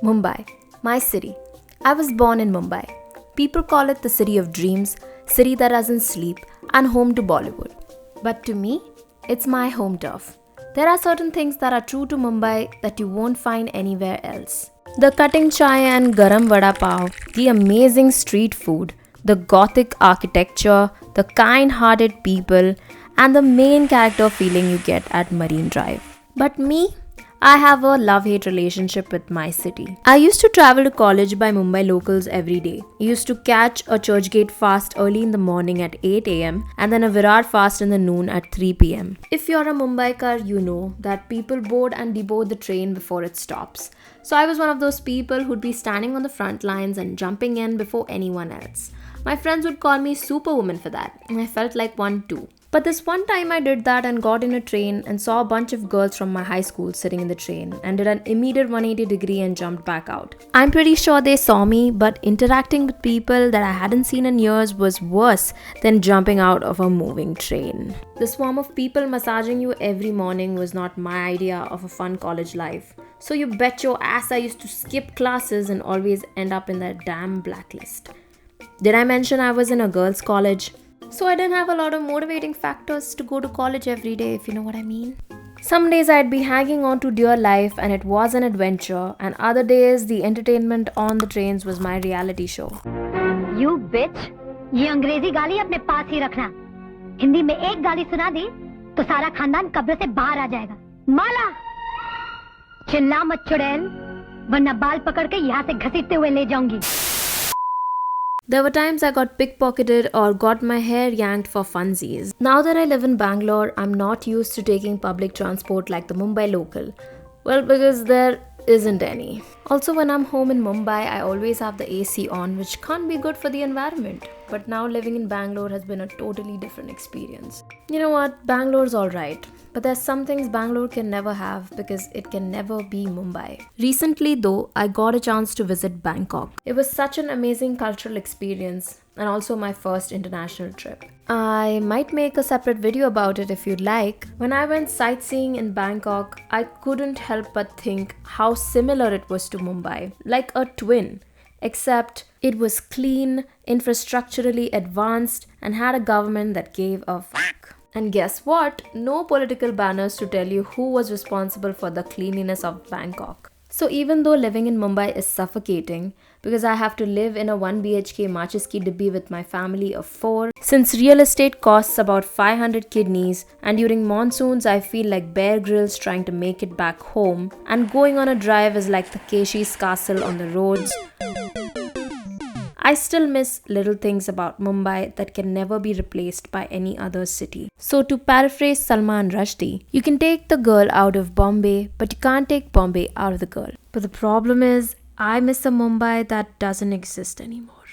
Mumbai, my city. I was born in Mumbai. People call it the city of dreams, city that doesn't sleep, and home to Bollywood. But to me, it's my home turf. There are certain things that are true to Mumbai that you won't find anywhere else. The cutting chai and garam vada pav, the amazing street food, the gothic architecture, the kind-hearted people, and the main character feeling you get at Marine Drive. But me, I have a love-hate relationship with my city. I used to travel to college by Mumbai locals every day. I used to catch a churchgate fast early in the morning at 8 am and then a Virar fast in the noon at 3 pm. If you're a Mumbaikar, you know that people board and deboard the train before it stops. So I was one of those people who'd be standing on the front lines and jumping in before anyone else. My friends would call me Superwoman for that, and I felt like one too. But this one time I did that and got in a train and saw a bunch of girls from my high school sitting in the train and did an immediate 180 degree and jumped back out. I'm pretty sure they saw me, but interacting with people that I hadn't seen in years was worse than jumping out of a moving train. The swarm of people massaging you every morning was not my idea of a fun college life. So you bet your ass I used to skip classes and always end up in that damn blacklist. Did I mention I was in a girls' college? So I didn't have a lot of motivating factors to go to college every day, if you know what I mean. Some days I'd be hanging on to dear life and it was an adventure, and other days the entertainment on the trains was my reality show. You bitch! ये अंग्रेजी गाली अपने पास ही रखना. हिंदी में एक गाली सुना दी तो सारा खानदान कब्र से बाहर आ जाएगा. माला! चिल्ला मत चुड़ैल, वरना बाल पकड़ के यहाँ से घसीटते हुए ले जाऊंगी. There were times I got pickpocketed or got my hair yanked for funsies. Now that I live in Bangalore, I'm not used to taking public transport like the Mumbai local. Well, because there isn't any. Also, when I'm home in Mumbai, I always have the AC on, which can't be good for the environment. But now living in Bangalore has been a totally different experience. You know what? Bangalore's alright. But there's some things Bangalore can never have because it can never be Mumbai. Recently though, I got a chance to visit Bangkok. It was such an amazing cultural experience and also my first international trip. I might make a separate video about it if you'd like. When I went sightseeing in Bangkok, I couldn't help but think how similar it was to Mumbai, like a twin. Except it was clean, infrastructurally advanced, and had a government that gave a fuck. And guess what? No political banners to tell you who was responsible for the cleanliness of Bangkok. So even though living in Mumbai is suffocating, because I have to live in a 1 BHK Machiski Dibbi with my family of 4, since real estate costs about 500 kidneys, and during monsoons I feel like Bear Grylls trying to make it back home, and going on a drive is like the Keshi's castle on the roads, I still miss little things about Mumbai that can never be replaced by any other city. So to paraphrase Salman Rushdie, you can take the girl out of Bombay, but you can't take Bombay out of the girl. But the problem is, I miss a Mumbai that doesn't exist anymore.